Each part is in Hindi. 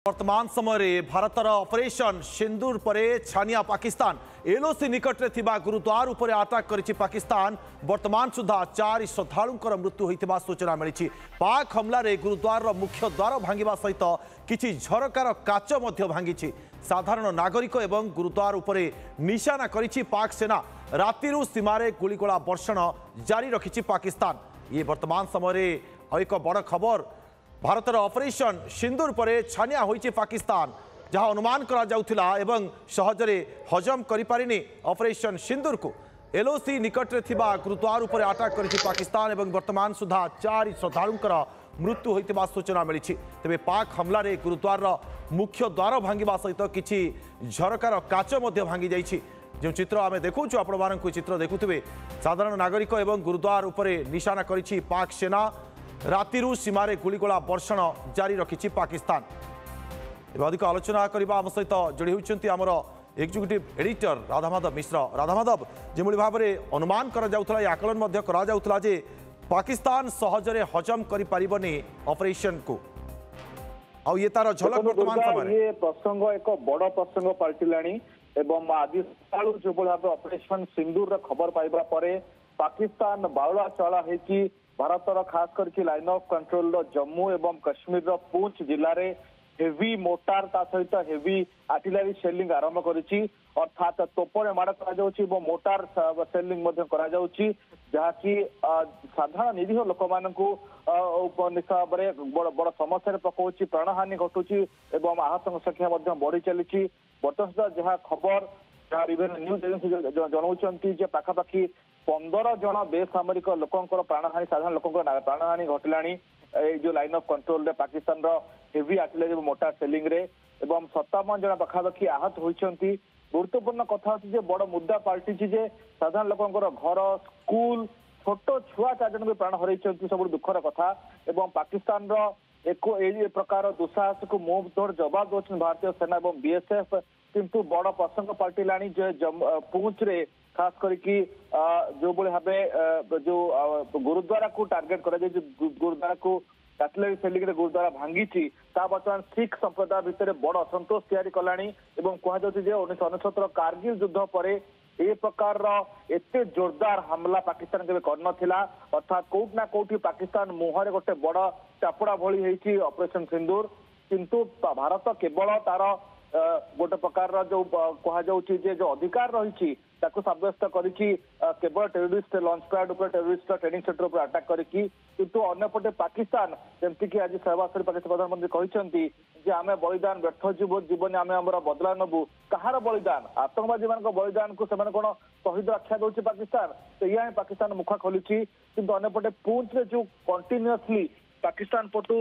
वर्तमान समय भारतर ऑपरेशन सिंदूर परे छानिया पाकिस्तान एलओसी निकट में गुरुद्वार उपर आटाक करिछि पाकिस्तान। वर्तमान सुधा 4 श्रद्धालुंकर मृत्यु होइतिबा सूचना मिली। पाक हमला रे गुरुद्वार मुख्य द्वार भांगिबा सहित किछि झरकार काच मध्य भांगिछि। साधारण नागरिक एवं गुरुद्वार उपरे निशाना करिछि पाक सेना। रातिरु सीमारे गुलिगोला वर्षण जारी रखिछि पाकिस्तान। ये वर्तमान समय एक बड़ खबर। भारतर ऑपरेशन सिंदूर परे छानिया होइछि पाकिस्तान, जहां अनुमान करा जाउथिला एवं सहजरे हजम करि पारिनी ऑपरेशन सिंदूर को। एलओसी निकट रे थिबा गुरुद्वार उपर अटैक करिछि पाकिस्तान एवं वर्तमान सुधा 4 श्रद्धालुंकर मृत्यु होइतिबा सूचना मिली। तेबे पाक हमला रे गुरुद्वार मुख्य द्वार भांगिबा सहित किछि झरकार काच मध्य भांगी जाइछि। जो चित्र आम देखु आपण मानक चित्र देखुथिबे, साधारण नागरिक एवं गुरुद्वार उपरे निशाना करिछि पाक सेना। रातिरु सीमारे गुलिगोला वर्षण जारी रखिछि पाकिस्तान। अधिक आलोचना करबा आम सहित जोड़ी होइछन्ति आमर एक्जिक्यूटिव एडिटर राधामाधव मिश्र। राधामाधव, जेमूली भाव में अनुमान करा जाउथला, आकलन मध्य करा जाउथला जे पाकिस्तान सहजरे हजम करि पारिबनी ऑपरेशन को, आ ये तार झलक वर्तमान समय ये प्रसंग एक बड़ प्रसंग पलटिलाणी एवं आज सकाळु जो भाव ऑपरेशन सिंदूर खबर पाइबा परे पाकिस्तान बाउला चला है भारतर खास करके लाइन ऑफ कंट्रोल जम्मू एवं कश्मीर पूंछ जिले में हेवी मोटार ता सहित हेवी आर्टिलरी सेलिंग आरंभ करिछि। अर्थात तोपरे माड़ कर मोटार सेलिंग जहाँकि साधारण निरीह लोक मानू हिसाब से बड़ समस्या पकाउछि, प्राणहानि घटुछि एवं आहत संख्या बढ़ी चली। बर्तमान जहाँ खबर जहाँ विभिन्न न्यूज एजेंसी जनाऊँ पाखापाखि 15 जन बेसामरिक लोकंकर प्राणहानि, साधारण लोकंकर प्राणहानि घटिलाणी जो लाइन ऑफ कंट्रोल रे पाकिस्तान रो हेवी आर्टिलरी मोटार सेलिंग रे एवं 57 जन पाखापाखि आहत होइछन्ति। गुरुत्वपूर्ण कथा अछि जे बड़ मुद्दा पाल्टी जे साधारण लोकंकर घर, स्कूल, छोट छुआ 4 जन भी प्राण हरैछन्ति। सब दुखर कथा एवं पाकिस्तान रो एक प्रकार दुस्साहस को मुंह तोड़ जवाब दौरान भारतीय सेना एवं बीएसएफ। किंतु बड़ प्रसंग पलटिलाणी जो पूंछ रे खास करके जो भाव जो गुरुद्वारा को टार्गेट कर गुरुद्वारा को आर्टिलरी सेलिंग रे गुरुद्वारा भांगी बर्तमान सिख संप्रदाय भितर बड़ असंतोष तैयारी कलानी। कहुचे 1969 कारगिल युद्ध पर ए प्रकार एते जोरदार हमला पाकिस्तान केबे करनथिला। अर्थात कोउटना कोउठी पाकिस्तान मुहरे गोटे बड़ चापड़ा भली हेछि ऑपरेशन सिंदूर। किंतु भारत केवल तार गोटे प्रकार जो कहुचे जो अधिकार रही सब्यस्त करिछि केवल टेरोरिस्ट लॉन्च पैड उपर, टेरोरिस्ट ट्रेनिंग सेंटर उपर अटैक करिछि। किंतु अन्यपटे पाकिस्तान जमती कि आज सहवाग पाकिस्तान प्रधानमंत्री कहते जे आमे बलिदान व्यर्थ जीवन आमे हमर बदला नबु। कहार बलिदान? आतंकवादी मान बलिदान को सेमाने कोन शहीद आख्या दउछि पाकिस्तान। तो या पाकिस्तान मुख खोलिछि। किंतु अन्यपटे पूंछ रे जो कंटिन्यूअसली पाकिस्तान पटु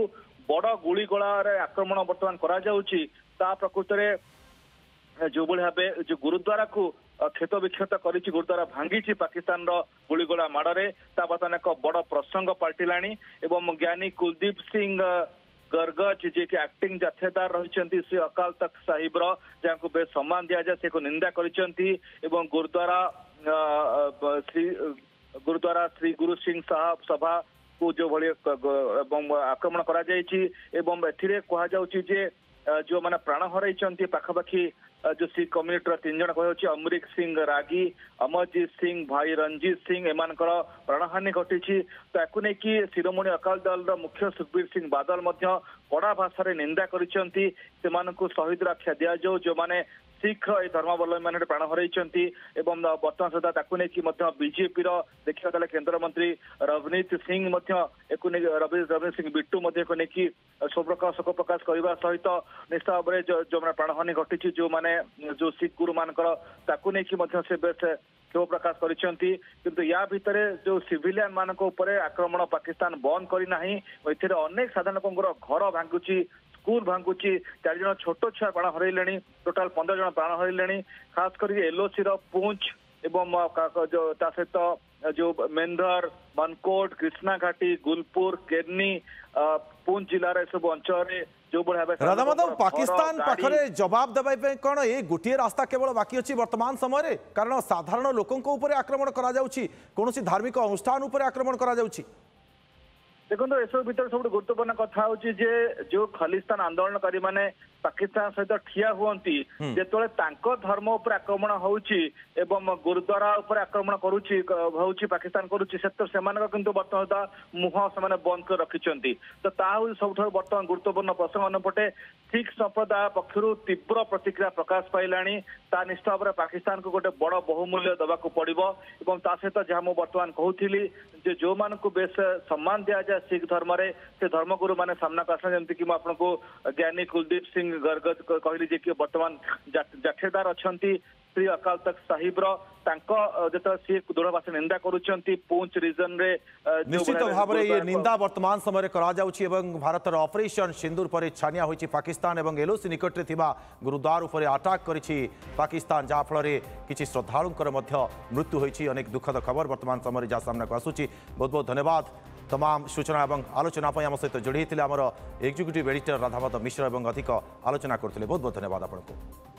बड़ गुलिगोला रे आक्रमण वर्तमान करा जाउछि ता प्रकृत रे जो भाव जो गुरुद्वारा को क्षत विक्षत करिछि, गुरुद्वारा भांगी पाकिस्तान रो गुलिगोला माड़े बर्तमान एक बड़ प्रसंग पलटिलाणी। एवं ज्ञानी कुलदीप सिंह गर्ग जी कि एक्टिंग जथेदार रही श्री अकाल तख्त साहिब जहाँ बेस सम्मान दि जाए से निंदा करिसेंती। एवं गुरुद्वारा श्री गुरु सिंह साहब सभा को जो भली आक्रमण करा जायछि। एवं एथिरे कहा जाउछि जे जो माने प्राण हरैछन्ती पाखापाखि जो सिख कम्युनिटी 3 जन कहे अमरीक सिंह रागी, अमरजीत सिंह, भाई रंजीत सिंह एमानकर प्राणहानि घटी। ताकू नहीं कि शिरोमणि अकाली दल मुख्य सुखबीर सिंह बादल कड़ा भाषा निंदा करिसेंती। सेमानकु शहीद आख्या दिया जाऊ जो माने सिख धर्मावलम्बी मैंने प्राण हरैछन्ती। एवं वर्तमान सुधा ताकू नहीं बीजेपी देखा गले केन्द्रमंत्री रवनीत सिंह रवनीत सिंह बिट्टू नहीं शोक प्रकाश करने सहित निश्चित भाव में जो प्राणहानि घटी जो माने जो सिख गुरु मानकर ताकू नहीं से बेस क्षोभ प्रकाश करिसेंती। किंतु या भितर जो सिविलियन मानक ऊपर आक्रमण पाकिस्तान बंद करना अनेक साधारण लोकंर घर भांगुची, स्कूल भांगुची, 4 जन छोट छुआ प्राण हरैले, टोटाल 15 जन प्राण हरैले। खास कर एलओसी पूंछ एवं जो सहित जो मेंधर, मनकोट, कृष्णा घाटी, गुलपुर, केरनी, पूंछ जिलार सब अंचल जो राधामाधव पाकिस्तान पाखरे जवाब देवाई कौन ये गोटे रास्ता केवल बाकी अच्छी वर्तमान समय कारण साधारण लोकों ऊपर आक्रमण करा जाउछि, कौन धार्मिक अनुष्ठान ऊपर आक्रमण करा जाउछि। देखो एसबू भितर सब गुरुत्वपूर्ण कथा हूँ जो खलिस्तान आंदोलनकारी माने पाकिस्तान सहित ठिया हुंती जो धर्म उपर आक्रमण होउची एवं गुरुद्वारा उपर आक्रमण करुच्ची पाकिस्तान करुच्ची से बर्तमान मुह से बंद कर रखिंट तो सब बर्तमान गुरुत्वपूर्ण प्रसंग अन्यपटे सिख संप्रदाय पक्षर तीव्र प्रतिक्रिया प्रकाश पाइलानी ता निष्ठ भाव में पाकिस्तान को गोटे बड़ बहुमूल्य देवाक पड़ो और ता सहित जहाँ मुझे बर्तमान कहूली जो मान को बेस सम्मान दि जाए सिख धर्म से धर्मगुरु मैंने सामना को आसना जमीक आपको ज्ञानी कुलदीप सिंह गर्ग कहली जे कि बर्तमान जाठेदार अच्छा श्री अकाल तख्त साहिब जो सी दृढ़ निंदा करुँच पूंछ रिजन रे निश्चित भाव में ये निंदा वर्तमान समय भारत ऑपरेशन सिंदूर पर छानिया होइछि पाकिस्तान और एलओसी निकट में थिबा गुरुद्वार उपर अटैक करिछि पाकिस्तान जहाँ फल किसी श्रद्धालुंकर मृत्यु होइछि अनेक दुखद खबर वर्तमान समय जहाँ सामना को आसुछि बहुत बहुत धन्यवाद तमाम सूचना और आलोचना आम सहित जोड़ी आमर एक्जिक्यूटिव एडिटर राधावत मिश्र और अधिक आलोचना करते बहुत बहुत धन्यवाद आपको।